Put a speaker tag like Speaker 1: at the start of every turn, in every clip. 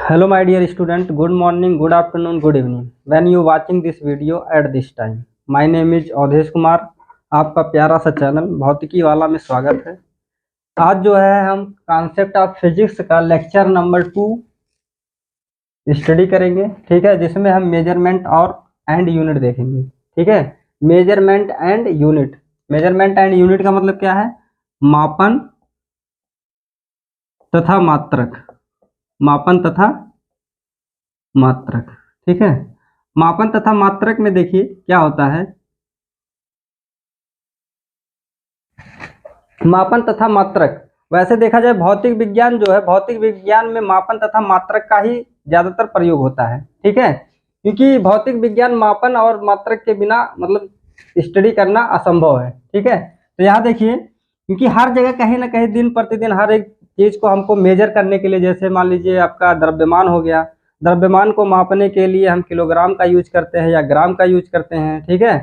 Speaker 1: Hello my dear student, good morning, good afternoon, good evening. When you watching this video at this time. My name is Awadhesh Kumar. आपका प्यारा सा channel भौतिकी वाला में स्वागत है। आज जो है हम कॉन्सेप्ट ऑफ फिजिक्स का लेक्चर नंबर 2 स्टडी करेंगे, ठीक है, जिसमें हम मेजरमेंट और एंड यूनिट देखेंगे। ठीक है, measurement and unit. Measurement and unit का मतलब क्या है? मापन तथा मात्रक। मापन तथा मात्रक, ठीक है। मापन तथा मात्रक में देखिए क्या होता है। मापन तथा मात्रक, वैसे देखा जाए भौतिक विज्ञान जो है, भौतिक विज्ञान में मापन तथा मात्रक का ही ज्यादातर प्रयोग होता है, ठीक है, क्योंकि भौतिक विज्ञान मापन और मात्रक के बिना मतलब स्टडी करना असंभव है। ठीक है, तो यहाँ देखिए, क्योंकि हर जगह कहीं ना कहीं दिन प्रतिदिन हर एक चीज को हमको मेजर करने के लिए, जैसे मान लीजिए आपका द्रव्यमान हो गया, द्रव्यमान को मापने के लिए हम किलोग्राम का यूज करते हैं या ग्राम का यूज करते हैं। ठीक है,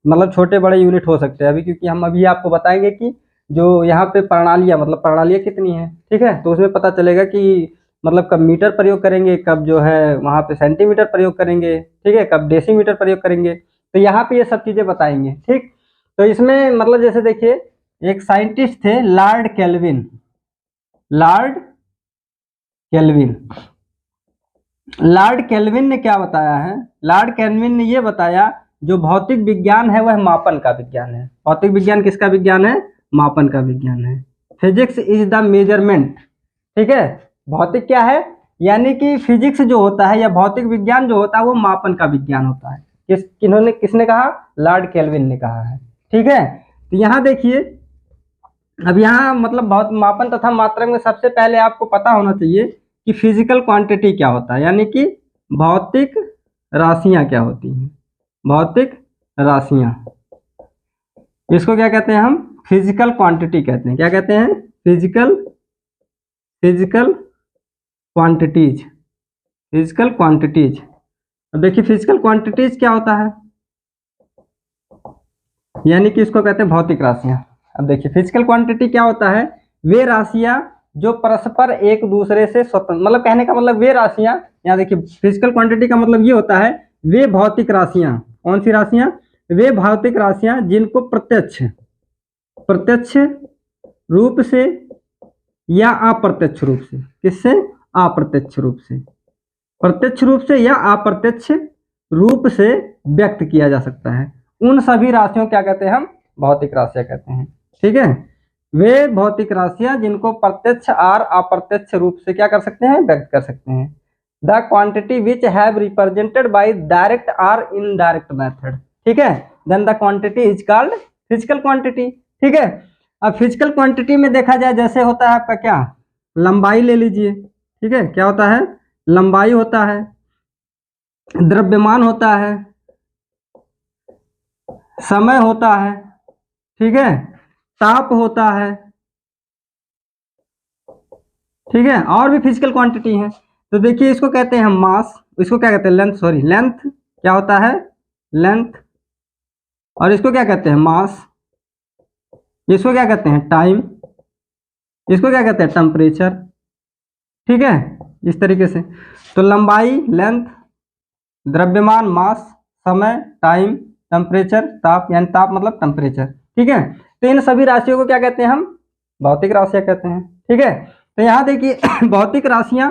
Speaker 1: मतलब छोटे बड़े यूनिट हो सकते हैं अभी, क्योंकि हम अभी आपको बताएंगे कि जो यहाँ पे प्रणालियाँ, मतलब प्रणालियाँ कितनी हैं। ठीक है, तो उसमें पता चलेगा कि मतलब कब मीटर प्रयोग करेंगे, कब जो है वहाँ पे सेंटीमीटर प्रयोग करेंगे, ठीक है, कब डेसीमीटर प्रयोग करेंगे। तो यहाँ पे ये सब चीज़ें बताएंगे। ठीक, तो इसमें मतलब जैसे देखिए, एक साइंटिस्ट थे Lord kelvin. Lord kelvin, Lord kelvin ने क्या बताया है? लॉर्ड केल्विन ने ये बताया, जो भौतिक विज्ञान है वह मापन का विज्ञान है। भौतिक विज्ञान किसका विज्ञान है? मापन का विज्ञान है। Physics is the measurement. ठीक है, भौतिक क्या है? यानी कि फिजिक्स जो होता है या भौतिक विज्ञान जो होता है वो मापन का विज्ञान होता है। किसने कहा? लॉर्ड केल्विन ने कहा है। ठीक है, तो यहाँ देखिए, अब यहाँ मतलब बहुत मापन तथा मात्रक में सबसे पहले आपको पता होना चाहिए कि फिजिकल क्वांटिटी क्या होता है, यानी कि भौतिक राशियां क्या होती हैं। भौतिक राशियां, इसको क्या कहते हैं हम? फिजिकल क्वांटिटी कहते हैं। क्या कहते हैं? Physical quantities. Physical quantities. अब देखिए, फिजिकल क्वांटिटीज क्या होता है, यानी कि इसको कहते हैं भौतिक राशियां। अब देखिए, फिजिकल क्वांटिटी क्या होता है? वे राशियां जो परस्पर एक दूसरे से स्वतंत्र, मतलब कहने का मतलब वे राशियां, यहाँ देखिए फिजिकल क्वांटिटी का मतलब ये होता है वे भौतिक राशियां। कौन सी राशियां? वे भौतिक राशियां जिनको प्रत्यक्ष प्रत्यक्ष रूप से या अप्रत्यक्ष रूप से, किससे? अप्रत्यक्ष रूप से, प्रत्यक्ष रूप से या अप्रत्यक्ष रूप से व्यक्त किया जा सकता है। उन सभी राशियों क्या कहते हैं हम? भौतिक राशियां कहते हैं। ठीक है, वे भौतिक राशियां जिनको प्रत्यक्ष और अप्रत्यक्ष रूप से क्या कर सकते हैं? व्यक्त कर सकते हैं। The quantity which have represented by direct और इनडायरेक्ट मेथड। ठीक है, then the quantity is called physical quantity. ठीक है, अब फिजिकल क्वांटिटी में देखा जाए, जैसे होता है आपका क्या? लंबाई ले लीजिए। ठीक है, क्या होता है? लंबाई होता है, द्रव्यमान होता है, समय होता है, ठीक है, ताप होता है, ठीक है, और भी फिजिकल क्वांटिटी है। तो देखिए, इसको कहते हैं हम मास, इसको क्या कहते हैं? Length, sorry length. क्या होता है? लेंथ। और इसको क्या कहते हैं? मास। इसको क्या कहते हैं? टाइम। इसको क्या कहते हैं? टेम्परेचर। ठीक है, इस तरीके से। तो लंबाई लेंथ, द्रव्यमान मास, समय टाइम, टेम्परेचर ताप, यानी ताप मतलब टेम्परेचर। ठीक है, तो इन सभी राशियों को क्या कहते हैं हम? भौतिक राशियां कहते हैं। ठीक है, तो यहाँ देखिए भौतिक राशियां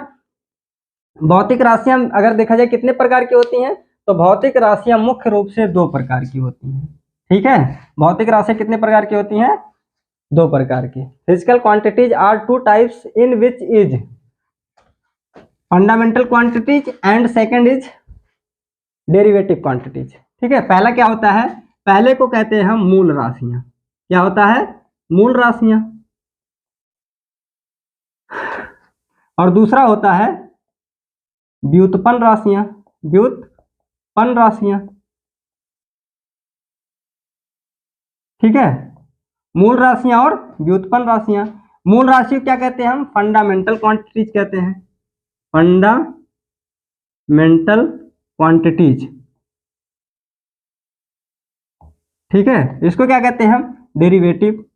Speaker 1: अगर देखा जाए कितने प्रकार की होती हैं, तो भौतिक राशियां मुख्य रूप से 2 प्रकार की होती हैं। ठीक है, भौतिक राशियां कितने प्रकार की होती हैं? 2 प्रकार की। Physical quantities are 2 types in which is fundamental quantities and second is derivative quantities. ठीक है, पहला क्या होता है? पहले को कहते हैं हम मूल राशियां। क्या होता है? मूल राशियां। और दूसरा होता है व्युत्पन्न राशियां। व्युत्पन्न राशियां, ठीक है, मूल राशियां और व्युत्पन्न राशियां। मूल राशि क्या कहते हैं हम? फंडामेंटल क्वांटिटीज कहते हैं। फंडामेंटल क्वांटिटीज, ठीक है, इसको क्या कहते हैं हम? Derivative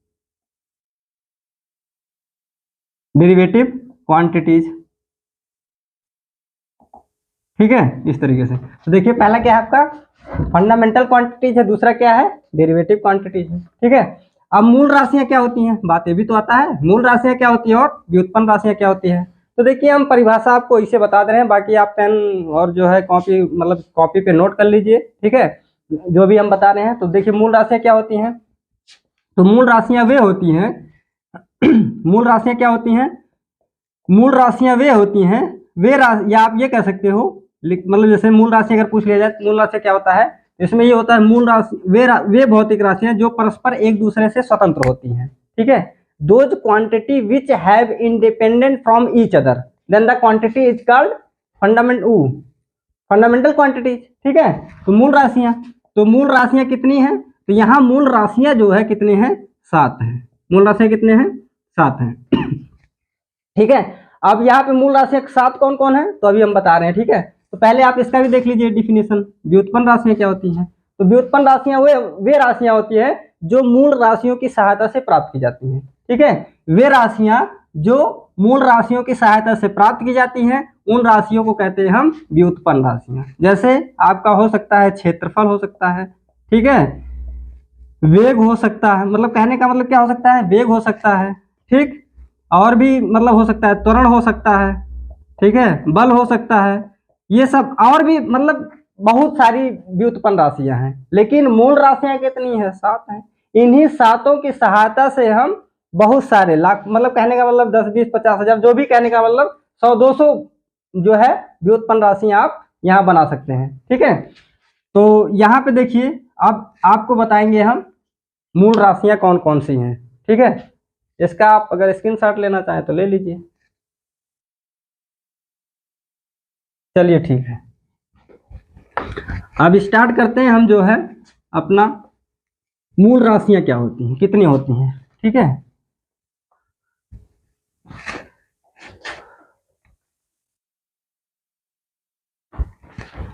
Speaker 1: quantities. ठीक है, इस तरीके से। तो देखिए पहला क्या है आपका फंडामेंटल क्वांटिटीज है, दूसरा क्या है डेरिवेटिव क्वांटिटीज है। ठीक है, अब मूल राशियां क्या होती हैं, बात ये भी तो आता है, मूल राशियां क्या होती है और व्युत्पन्न राशियां क्या होती है। तो देखिए हम परिभाषा आपको इसे बता दे रहे हैं, बाकी आप पेन और जो है कॉपी मतलब कॉपी पे नोट कर लीजिए। ठीक है, जो भी हम बता रहे हैं। तो देखिए मूल राशियां क्या होती हैं, तो मूल राशियां वे होती हैं मूल राशियां क्या होती हैं, मूल राशियां वे होती हैं, वे राशि, या आप ये कह सकते हो मतलब जैसे मूल राशि अगर पूछ लिया जाए मूल राशि क्या होता है, इसमें ये होता है मूल राशि वे भौतिक राशियां जो परस्पर एक दूसरे से स्वतंत्र होती हैं। ठीक है, those quantity which have independent from each other than the quantity is called fundamental quantities. ठीक है, तो मूल राशियां कितनी हैं, तो यहाँ मूल राशियां जो है कितनी हैं, 7 हैं। मूल राशियां कितने हैं, 7 हैं। ठीक है, अब यहाँ पे मूल राशियां 7 कौन कौन है, तो अभी हम बता रहे हैं। ठीक है, तो पहले आप इसका भी देख लीजिए डिफिनेशन, व्युत्पन्न राशियां क्या होती हैं। तो व्युत्पन्न राशियां वे राशियां होती है जो मूल राशियों की सहायता से प्राप्त की जाती हैं। ठीक है, वे राशियां जो मूल राशियों की सहायता से प्राप्त की जाती हैं उन राशियों को कहते हैं हम व्युत्पन्न राशियां। जैसे आपका हो सकता है क्षेत्रफल हो सकता है, ठीक है, वेग हो सकता है, मतलब कहने का मतलब क्या हो सकता है, वेग हो सकता है, ठीक, और भी मतलब हो सकता है, त्वरण हो सकता है, ठीक है, बल हो सकता है, ये सब और भी मतलब बहुत सारी व्युत्पन्न राशियां हैं। लेकिन मूल राशियां कितनी है, 7 हैं। इन्हीं सातों की सहायता से हम बहुत सारे लाख मतलब कहने का मतलब 10 20 50 हजार जो भी कहने का मतलब 100 200 जो है व्युत्पन्न राशियां आप यहाँ बना सकते हैं। ठीक है, तो यहाँ पे देखिए अब आपको बताएंगे हम मूल राशियां कौन कौन सी हैं। ठीक है, इसका आप अगर स्क्रीनशॉट लेना चाहें तो ले लीजिए। चलिए ठीक है, अब स्टार्ट करते हैं हम जो है अपना मूल राशियां क्या होती हैं, कितनी होती हैं। ठीक है,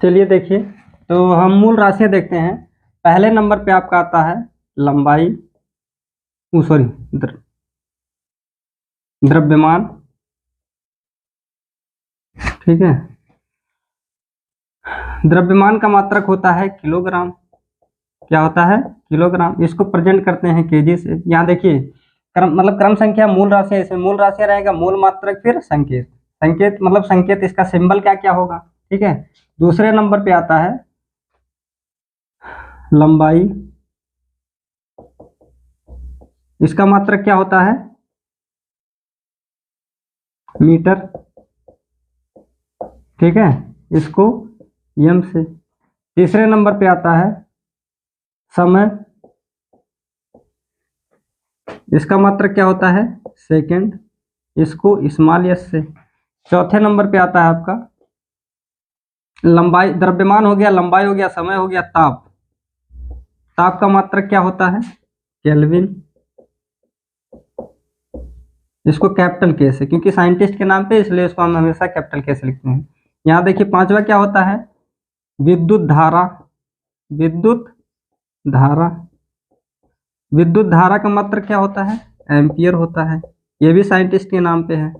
Speaker 1: चलिए देखिए, तो हम मूल राशियां देखते हैं। पहले नंबर पे आपका आता है लंबाई, सॉरी द्रव्यमान। ठीक है, द्रव्यमान का मात्रक होता है किलोग्राम, क्या होता है, किलोग्राम। इसको प्रेजेंट करते हैं केजी से। यहाँ देखिए क्रम मतलब क्रम संख्या मूल राशि है, इसमें मूल राशि रहेगा, मूल मात्रक, फिर संकेत। संकेत मतलब संकेत, इसका सिंबल क्या क्या होगा। ठीक है, दूसरे नंबर पे आता है लंबाई, इसका मात्रक क्या होता है, मीटर। ठीक है, इसको एम से। तीसरे नंबर पे आता है समय, इसका मात्रक क्या होता है, सेकंड, इसको स्मॉल एस से। चौथे नंबर पे आता है आपका लंबाई, द्रव्यमान हो गया, लंबाई हो गया, समय हो गया, ताप। ताप का मात्रक क्या होता है, केल्विन, इसको कैपिटल के से, क्योंकि साइंटिस्ट के नाम पे इसलिए इसको हम हमेशा कैपिटल के से लिखते हैं। यहाँ देखिए पांचवा क्या होता है, विद्युत धारा। विद्युत धारा, विद्युत धारा का मात्रक क्या होता है, एम्पियर होता है, ये भी साइंटिस्ट के नाम पे है,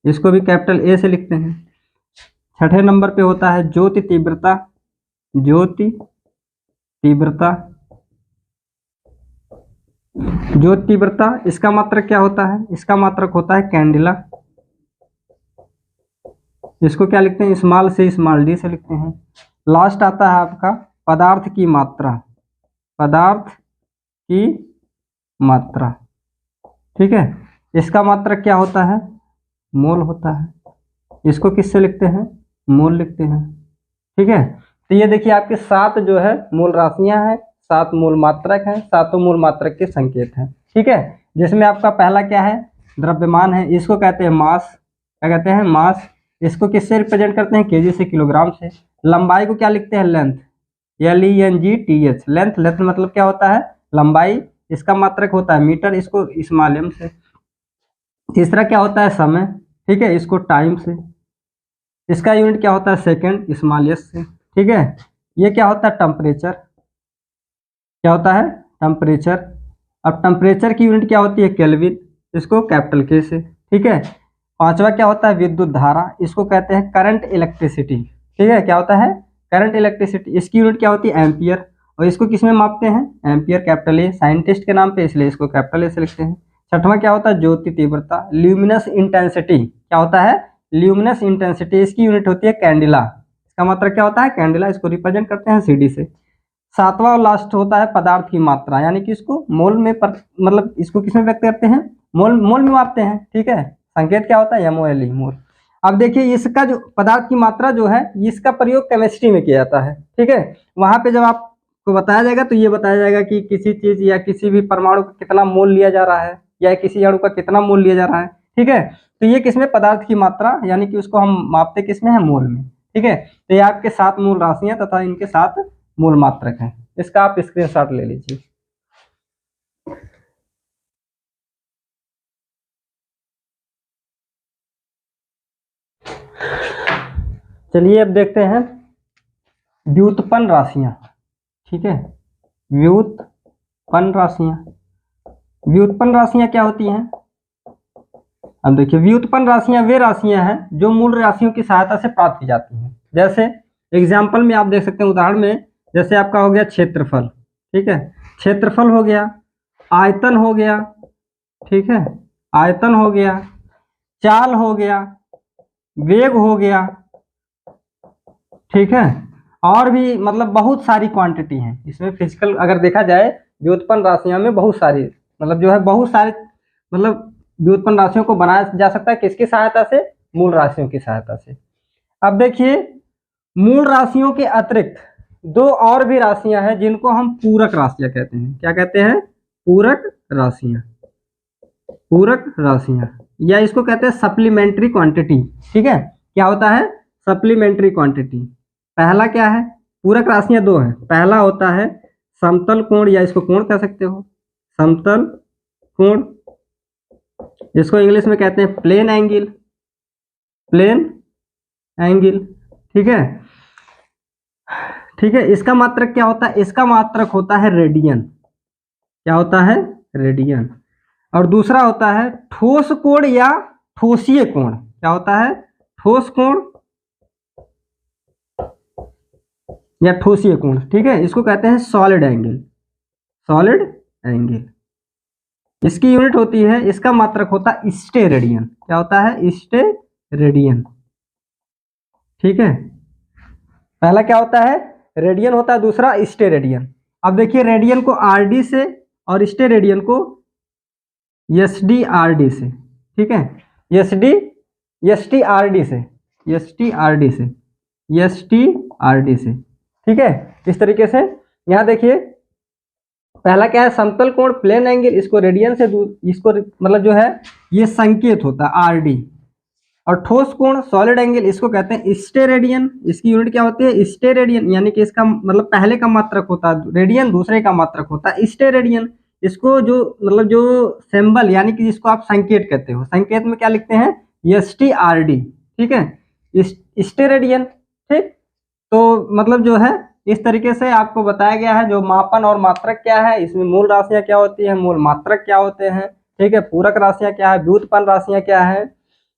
Speaker 1: इसको भी कैपिटल ए से लिखते हैं। छठे नंबर पे होता है ज्योति तीव्रता। ज्योति तीव्रता, ज्योति तीव्रता, इसका मात्रक क्या होता है, इसका मात्रक होता है कैंडिला, इसको क्या लिखते हैं, स्मॉल से स्मॉल डी से लिखते हैं। लास्ट आता है आपका पदार्थ की मात्रा। पदार्थ की मात्रा, ठीक है, इसका मात्रक क्या होता है, मोल होता है, इसको किससे लिखते हैं, मोल लिखते हैं। ठीक है, तो ये देखिए आपके 7 जो है मूल राशियां हैं, 7 मूल मात्रक हैं, 7 मूल मात्रक के संकेत हैं। ठीक है, जिसमें आपका पहला क्या है, द्रव्यमान है, इसको कहते हैं मास, क्या कहते हैं, मास। इसको किससे रिप्रेजेंट करते हैं, केजी से, किलोग्राम से। लंबाई को क्या लिखते हैं, लेंथ, LENGTH, लेंथ। लेंथ मतलब क्या होता है, लंबाई, इसका मात्रक होता है मीटर, इसको स्मॉल एम से। तीसरा क्या होता है, समय, ठीक है, इसको टाइम से, इसका यूनिट क्या होता है, सेकंड, स्मॉल एस से। ठीक है, ये क्या होता है, टेम्परेचर, क्या होता है, टेम्परेचर। अब टेम्परेचर की यूनिट क्या होती है, केल्विन, इसको कैपिटल के से। ठीक है, पांचवा क्या होता है, विद्युत धारा, इसको कहते हैं करंट इलेक्ट्रिसिटी। ठीक है, क्या होता है करंट इलेक्ट्रिसिटी। इसकी यूनिट क्या होती है एम्पियर, और इसको किस में मापते हैं एम्पियर कैपिटल ए, साइंटिस्ट के नाम पे इसलिए इसको कैपिटल ए से लिखते हैं। छठवां क्या होता है ज्योति तीव्रता, ल्यूमिनस इंटेंसिटी, क्या होता है ल्यूमिनस इंटेंसिटी, इसकी यूनिट होती है कैंडिला, इसका मतलब क्या होता है कैंडिला, इसको रिप्रेजेंट करते हैं सीडी से। सातवां और लास्ट होता है पदार्थ की मात्रा, यानी कि इसको मोल में मतलब इसको किस में व्यक्त करते हैं मोल में मापते हैं, ठीक है, संकेत क्या होता है MOLE मोल। अब देखिए इसका जो पदार्थ की मात्रा जो है इसका प्रयोग केमिस्ट्री में किया जाता है, ठीक है, वहां पे जब आपको बताया जाएगा तो ये बताया जाएगा कि किसी चीज या किसी भी परमाणु का कितना मोल लिया जा रहा है या किसी अणु का कितना मोल लिया जा रहा है, ठीक है, तो ये किसमें पदार्थ की मात्रा, यानी कि उसको हम मापते किसमें है मोल में, ठीक है। तो ये आपके 7 मूल राशियां तथा इनके 7 मूल मात्रक हैं, इसका आप स्क्रीनशॉट ले लीजिए। चलिए अब देखते हैं व्युत्पन्न राशियां, ठीक है, व्युत्पन्न राशियां। व्युत्पन्न राशियां क्या होती हैं, अब देखिए व्युत्पन्न राशियां वे राशियां हैं जो मूल राशियों की सहायता से प्राप्त की जाती हैं। जैसे एग्जाम्पल में आप देख सकते हैं, उदाहरण में जैसे आपका हो गया क्षेत्रफल, ठीक है, क्षेत्रफल हो गया, आयतन हो गया, ठीक है, आयतन हो गया, चाल हो गया, वेग हो गया, ठीक है, और भी मतलब बहुत सारी क्वांटिटी हैं इसमें फिजिकल, अगर देखा जाए व्युत्पन्न राशियों में बहुत सारी मतलब जो है बहुत सारे मतलब व्युत्पन्न राशियों को बनाया जा सकता है किसकी सहायता से मूल राशियों की सहायता से। अब देखिए मूल राशियों के अतिरिक्त 2 और भी राशियां हैं जिनको हम पूरक राशियां कहते हैं, क्या कहते हैं पूरक राशियां, पूरक राशियां, या इसको कहते हैं सप्लीमेंट्री क्वांटिटी, ठीक है, क्या होता है सप्लीमेंट्री क्वांटिटी। पहला क्या है पूरक राशियां 2 हैं, पहला होता है समतल कोण, या इसको कोण कह सकते हो समतल कोण, इसको इंग्लिश में कहते हैं प्लेन एंगल, प्लेन एंगल, ठीक है, ठीक है। इसका मात्रक क्या होता है, इसका मात्रक होता है रेडियन, क्या होता है रेडियन। और दूसरा होता है ठोस कोण या ठोसीय कोण, क्या होता है ठोस कोण या ठोसीय कोण, ठीक है, इसको कहते हैं सॉलिड एंगल, सॉलिड एंगल। इसकी यूनिट होती है, इसका मात्रक होता है स्टेरेडियन, क्या होता है स्टेरेडियन, ठीक है। पहला क्या होता है रेडियन होता है, दूसरा स्टेरेडियन। अब देखिए रेडियन को RD से और स्टेरेडियन को SDRD से, ठीक है, STRD से, STRD से, STRD से, ठीक है। इस तरीके से यहाँ देखिए पहला क्या है समतल कोण प्लेन एंगल, इसको रेडियन से इसको मतलब जो है ये संकेत होता है RD, और ठोस कोण सॉलिड एंगल इसको कहते हैं स्टेरेडियन, इसकी यूनिट क्या होती है स्टेरेडियन, यानी कि इसका मतलब पहले का मात्रक होता है रेडियन, दूसरे का मात्रक होता है स्टेरेडियन। इसको जो मतलब जो सिंबल यानी कि जिसको आप संकेत कहते हो, संकेत में क्या लिखते हैं STRD, ठीक है स्टेरेडियन, ठीक। तो मतलब जो है इस तरीके से आपको बताया गया है जो मापन और मात्रक क्या है, इसमें मूल राशियां क्या होती है, मूल मात्रक क्या होते हैं, ठीक है, पूरक राशियां क्या है, व्युत्पन्न राशियां क्या है,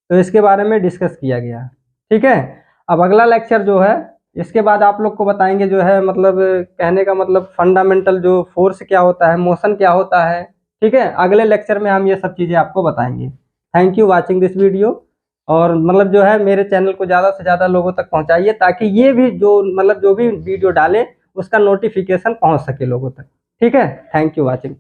Speaker 1: तो इसके बारे में डिस्कस किया गया, ठीक है। अब अगला लेक्चर जो है इसके बाद आप लोग को बताएंगे जो है मतलब कहने का मतलब फंडामेंटल जो फोर्स क्या होता है, मोशन क्या होता है, ठीक है, अगले लेक्चर में हम ये सब चीज़ें आपको बताएंगे। Thank you watching this video, और मतलब जो है मेरे चैनल को ज़्यादा से ज़्यादा लोगों तक पहुंचाइए ताकि ये भी जो मतलब जो भी वीडियो डालें उसका नोटिफिकेशन पहुंच सके लोगों तक, ठीक है। Thank you watching.